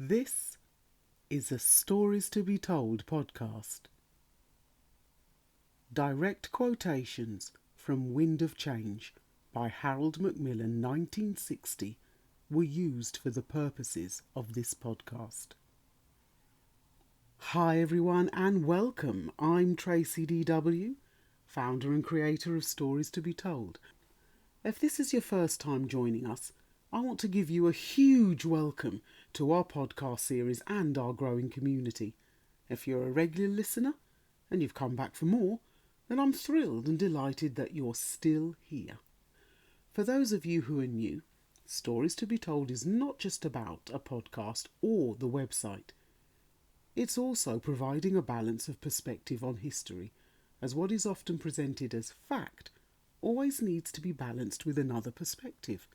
This is a Stories to be Told podcast. Direct quotations from Wind of Change by Harold Macmillan 1960 were used for the purposes of this podcast. Hi everyone and welcome. I'm Tracy DW, founder and creator of Stories to be Told. If this is your first time joining us, I want to give you a huge welcome to our podcast series and our growing community. If you're a regular listener and you've come back for more, then I'm thrilled and delighted that you're still here. For those of you who are new, Stories to be Told is not just about a podcast or the website. It's also providing a balance of perspective on history, as what is often presented as fact always needs to be balanced with another perspective.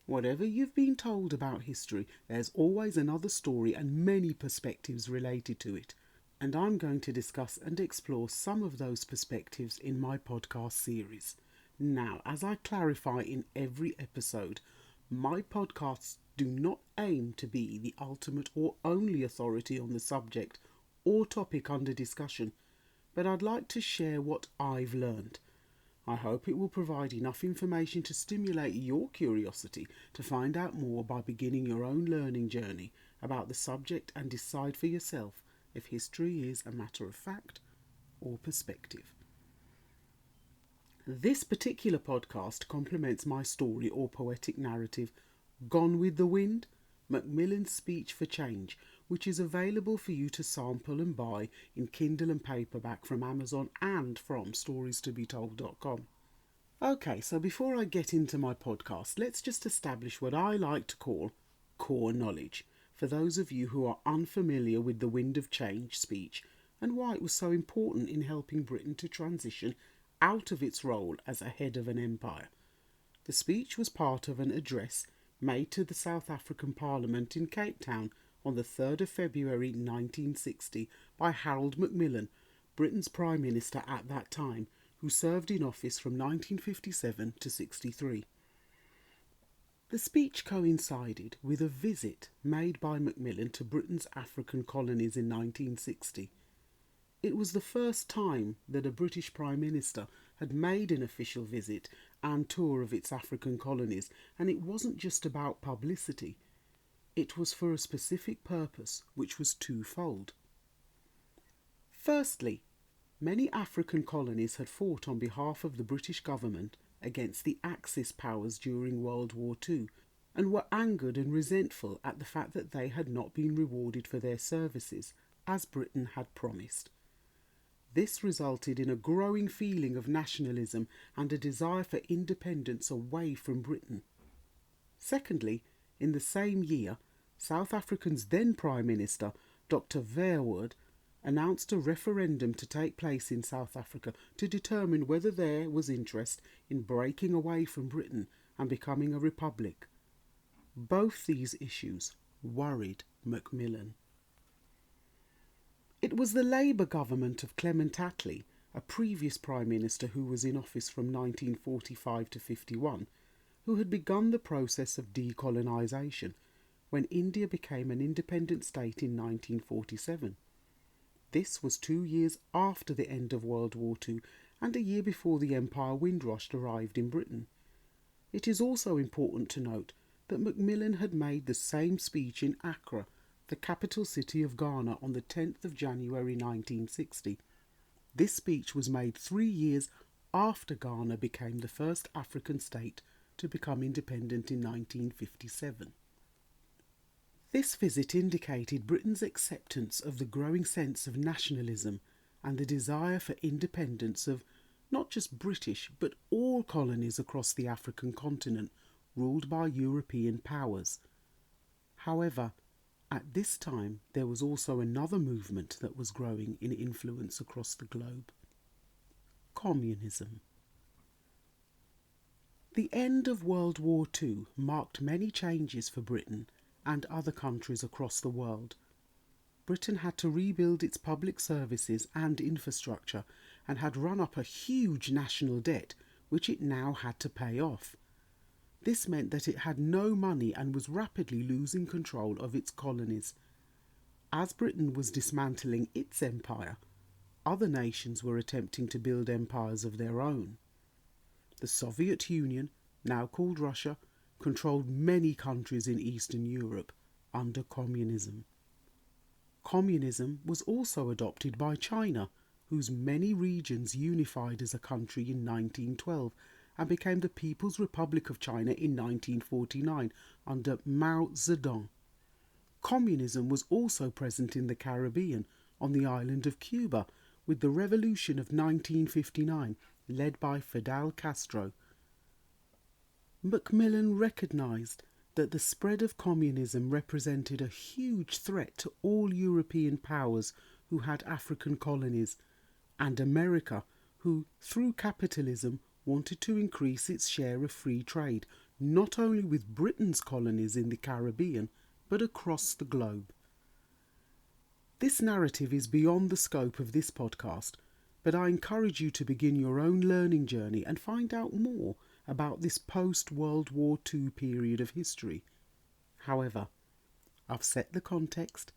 Whatever you've been told about history, there's always another story and many perspectives related to it. And I'm going to discuss and explore some of those perspectives in my podcast series. Now, as I clarify in every episode, my podcasts do not aim to be the ultimate or only authority on the subject or topic under discussion, but I'd like to share what I've learned. I hope it will provide enough information to stimulate your curiosity to find out more by beginning your own learning journey about the subject and decide for yourself if history is a matter of fact or perspective. This particular podcast complements my story or poetic narrative, Gone with the Wind, Macmillan's Speech for Change, which is available for you to sample and buy in Kindle and paperback from Amazon and from storiestobetold.com. Okay, so before I get into my podcast, let's just establish what I like to call core knowledge, for those of you who are unfamiliar with the Wind of Change speech and why it was so important in helping Britain to transition out of its role as a head of an empire. The speech was part of an address made to the South African Parliament in Cape Town on the 3rd of February 1960 by Harold Macmillan, Britain's Prime Minister at that time, who served in office from 1957 to 63. The speech coincided with a visit made by Macmillan to Britain's African colonies in 1960. It was the first time that a British Prime Minister had made an official visit and tour of its African colonies, and it wasn't just about publicity. It was for a specific purpose, which was twofold. Firstly, many African colonies had fought on behalf of the British government against the Axis powers during World War II, and were angered and resentful at the fact that they had not been rewarded for their services, as Britain had promised. This resulted in a growing feeling of nationalism and a desire for independence away from Britain. Secondly, in the same year, South Africa's then Prime Minister, Dr. Verwoerd, announced a referendum to take place in South Africa to determine whether there was interest in breaking away from Britain and becoming a republic. Both these issues worried Macmillan. It was the Labour government of Clement Attlee, a previous Prime Minister who was in office from 1945 to 51, who had begun the process of decolonisation when India became an independent state in 1947. This was 2 years after the end of World War II and a year before the Empire Windrush arrived in Britain. It is also important to note that Macmillan had made the same speech in Accra, the capital city of Ghana, on the 10th of January 1960. This speech was made 3 years after Ghana became the first African state to become independent in 1957. This visit indicated Britain's acceptance of the growing sense of nationalism and the desire for independence of not just British but all colonies across the African continent ruled by European powers. However, at this time there was also another movement that was growing in influence across the globe: communism. The end of World War II marked many changes for Britain and other countries across the world. Britain had to rebuild its public services and infrastructure and had run up a huge national debt which it now had to pay off. This meant that it had no money and was rapidly losing control of its colonies. As Britain was dismantling its empire, other nations were attempting to build empires of their own. The Soviet Union, now called Russia, controlled many countries in Eastern Europe under communism. Communism was also adopted by China, whose many regions unified as a country in 1912 and became the People's Republic of China in 1949 under Mao Zedong. Communism was also present in the Caribbean, on the island of Cuba, with the Revolution of 1959, led by Fidel Castro. Macmillan recognised that the spread of communism represented a huge threat to all European powers who had African colonies, and America, who, through capitalism, wanted to increase its share of free trade, not only with Britain's colonies in the Caribbean, but across the globe. This narrative is beyond the scope of this podcast, but I encourage you to begin your own learning journey and find out more about this post-World War II period of history. However, I've set the context,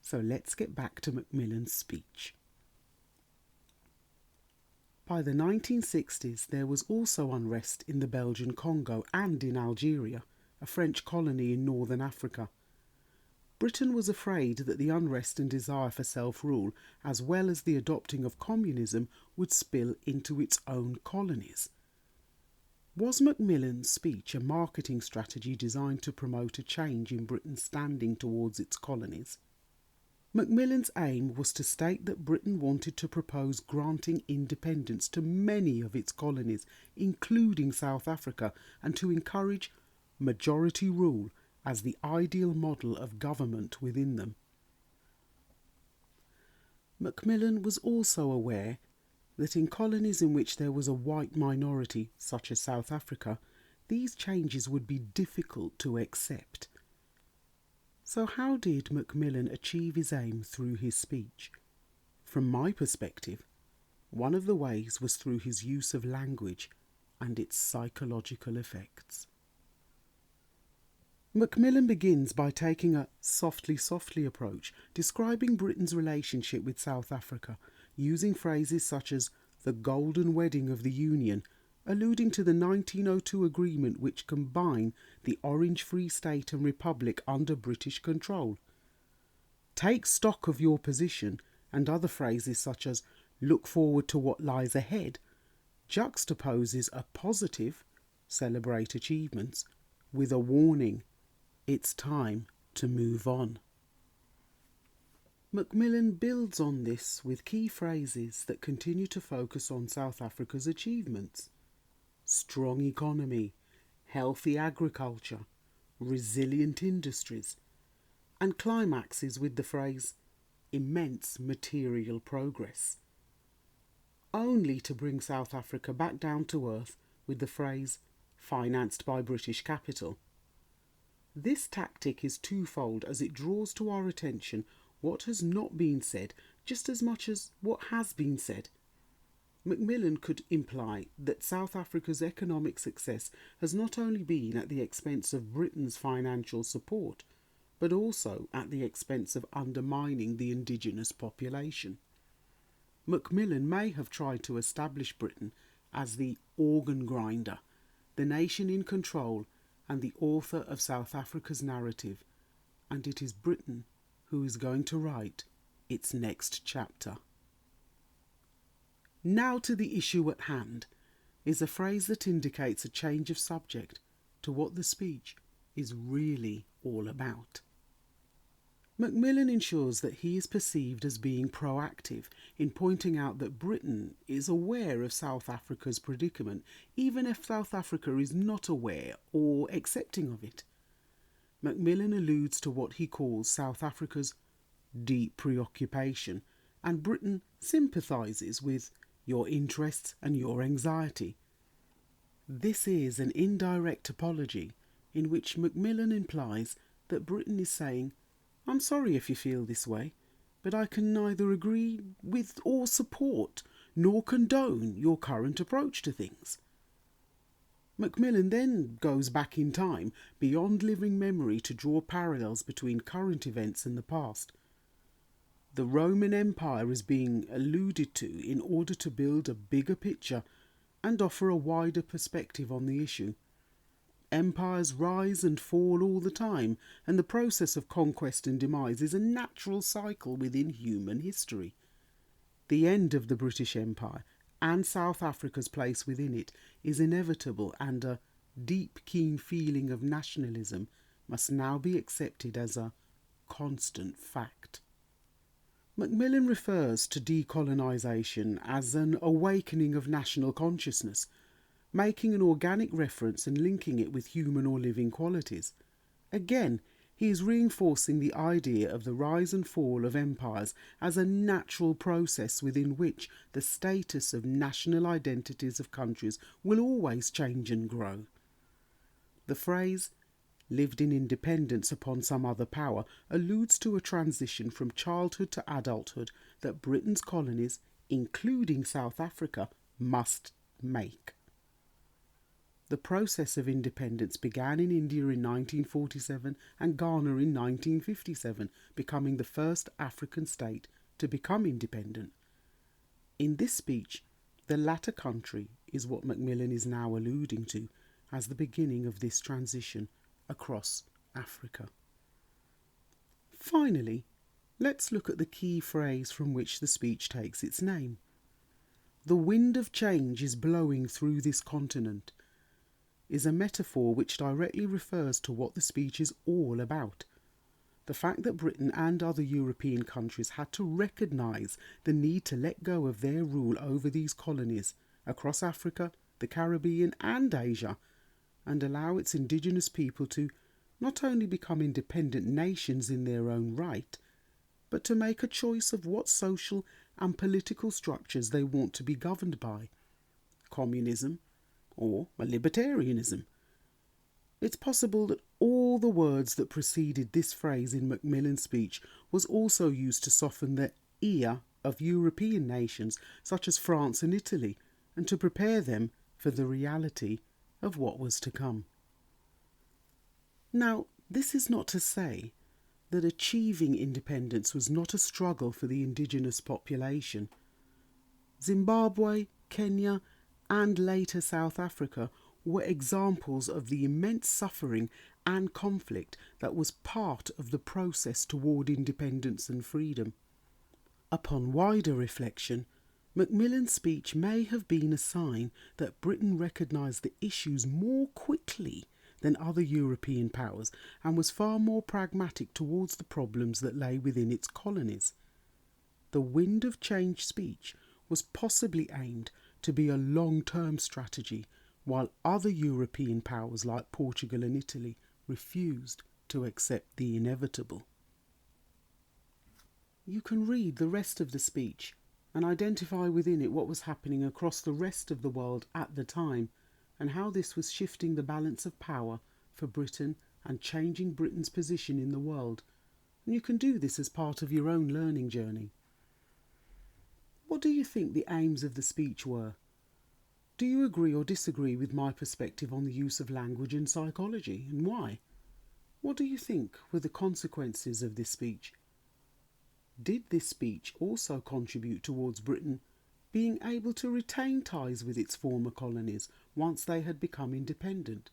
so let's get back to Macmillan's speech. By the 1960s, there was also unrest in the Belgian Congo and in Algeria, a French colony in northern Africa. Britain was afraid that the unrest and desire for self-rule, as well as the adopting of communism, would spill into its own colonies. Was Macmillan's speech a marketing strategy designed to promote a change in Britain's standing towards its colonies? Macmillan's aim was to state that Britain wanted to propose granting independence to many of its colonies, including South Africa, and to encourage majority rule as the ideal model of government within them. Macmillan was also aware that in colonies in which there was a white minority, such as South Africa, these changes would be difficult to accept. So how did Macmillan achieve his aim through his speech? From my perspective, one of the ways was through his use of language and its psychological effects. Macmillan begins by taking a softly approach, describing Britain's relationship with South Africa, using phrases such as the Golden Wedding of the Union, alluding to the 1902 agreement which combined the Orange Free State and Republic under British control. Take stock of your position, and other phrases such as look forward to what lies ahead, juxtaposes a positive, celebrate achievements, with a warning, it's time to move on. Macmillan builds on this with key phrases that continue to focus on South Africa's achievements. Strong economy, healthy agriculture, resilient industries, and climaxes with the phrase immense material progress, only to bring South Africa back down to earth with the phrase financed by British capital. This tactic is twofold as it draws to our attention what has not been said just as much as what has been said. Macmillan could imply that South Africa's economic success has not only been at the expense of Britain's financial support, but also at the expense of undermining the indigenous population. Macmillan may have tried to establish Britain as the organ grinder, the nation in control and the author of South Africa's narrative, and it is Britain who is going to write its next chapter. Now to the issue at hand is a phrase that indicates a change of subject to what the speech is really all about. Macmillan ensures that he is perceived as being proactive in pointing out that Britain is aware of South Africa's predicament, even if South Africa is not aware or accepting of it. Macmillan alludes to what he calls South Africa's deep preoccupation, and Britain sympathises with your interests and your anxiety. This is an indirect apology in which Macmillan implies that Britain is saying, I'm sorry if you feel this way, but I can neither agree with or support nor condone your current approach to things. Macmillan then goes back in time, beyond living memory, to draw parallels between current events and the past. The Roman Empire is being alluded to in order to build a bigger picture and offer a wider perspective on the issue. Empires rise and fall all the time, and the process of conquest and demise is a natural cycle within human history. The end of the British Empire and South Africa's place within it is inevitable, and a deep, keen feeling of nationalism must now be accepted as a constant fact. Macmillan refers to decolonisation as an awakening of national consciousness, making an organic reference and linking it with human or living qualities. Again, he is reinforcing the idea of the rise and fall of empires as a natural process within which the status of national identities of countries will always change and grow. The phrase lived in independence upon some other power alludes to a transition from childhood to adulthood that Britain's colonies, including South Africa, must make. The process of independence began in India in 1947 and Ghana in 1957, becoming the first African state to become independent. In this speech, the latter country is what Macmillan is now alluding to as the beginning of this transition across Africa. Finally, let's look at the key phrase from which the speech takes its name. The wind of change is blowing through this continent is a metaphor which directly refers to what the speech is all about. The fact that Britain and other European countries had to recognise the need to let go of their rule over these colonies across Africa, the Caribbean and Asia, and allow its indigenous people to not only become independent nations in their own right, but to make a choice of what social and political structures they want to be governed by. Communism, or a libertarianism. It's possible that all the words that preceded this phrase in Macmillan's speech was also used to soften the ear of European nations such as France and Italy, and to prepare them for the reality of what was to come. Now, this is not to say that achieving independence was not a struggle for the indigenous population. Zimbabwe, Kenya, and later South Africa were examples of the immense suffering and conflict that was part of the process toward independence and freedom. Upon wider reflection, Macmillan's speech may have been a sign that Britain recognised the issues more quickly than other European powers and was far more pragmatic towards the problems that lay within its colonies. The Wind of Change speech was possibly aimed to be a long-term strategy, while other European powers like Portugal and Italy refused to accept the inevitable. You can read the rest of the speech and identify within it what was happening across the rest of the world at the time, and how this was shifting the balance of power for Britain and changing Britain's position in the world. And you can do this as part of your own learning journey. What do you think the aims of the speech were? Do you agree or disagree with my perspective on the use of language in psychology, and why? What do you think were the consequences of this speech? Did this speech also contribute towards Britain being able to retain ties with its former colonies once they had become independent?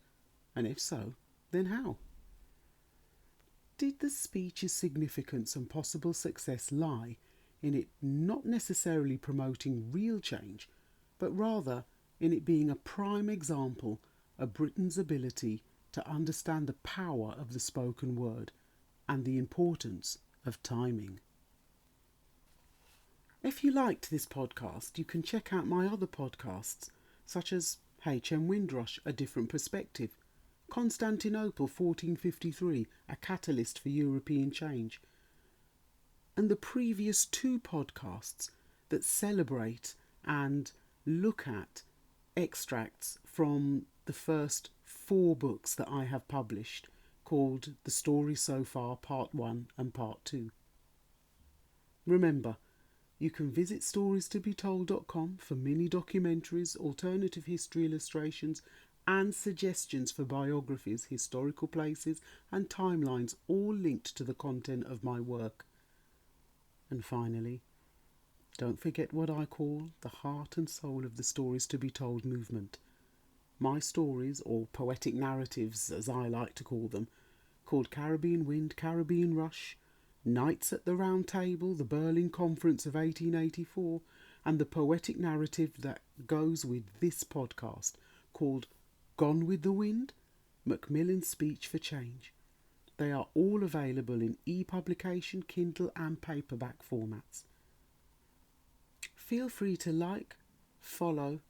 And if so, then how? Did the speech's significance and possible success lie in it not necessarily promoting real change, but rather in it being a prime example of Britain's ability to understand the power of the spoken word and the importance of timing? If you liked this podcast, you can check out my other podcasts, such as H.M. Windrush, A Different Perspective, Constantinople 1453, A Catalyst for European Change, and the previous two podcasts that celebrate and look at extracts from the first 4 books that I have published, called The Story So Far Part 1 and Part 2. Remember, you can visit storiestobetold.com for mini documentaries, alternative history illustrations and suggestions for biographies, historical places, and timelines, all linked to the content of my work. And finally, don't forget what I call the heart and soul of the Stories to be Told movement. My stories, or poetic narratives as I like to call them, called Caribbean Wind, Caribbean Rush, Knights at the Round Table, the Berlin Conference of 1884, and the poetic narrative that goes with this podcast, called Gone with the Wind, Macmillan's Speech for Change. They are all available in e-publication, Kindle and paperback formats. Feel free to like, follow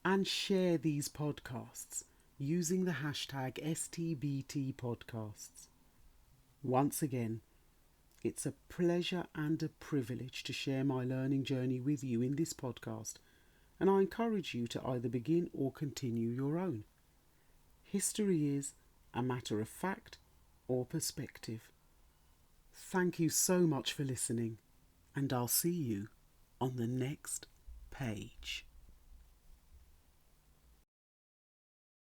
and share these podcasts using the hashtag STBTpodcasts. Once again, it's a pleasure and a privilege to share my learning journey with you in this podcast, and I encourage you to either begin or continue your own. History is a matter of fact or perspective. Thank you so much for listening, and I'll see you on the next page.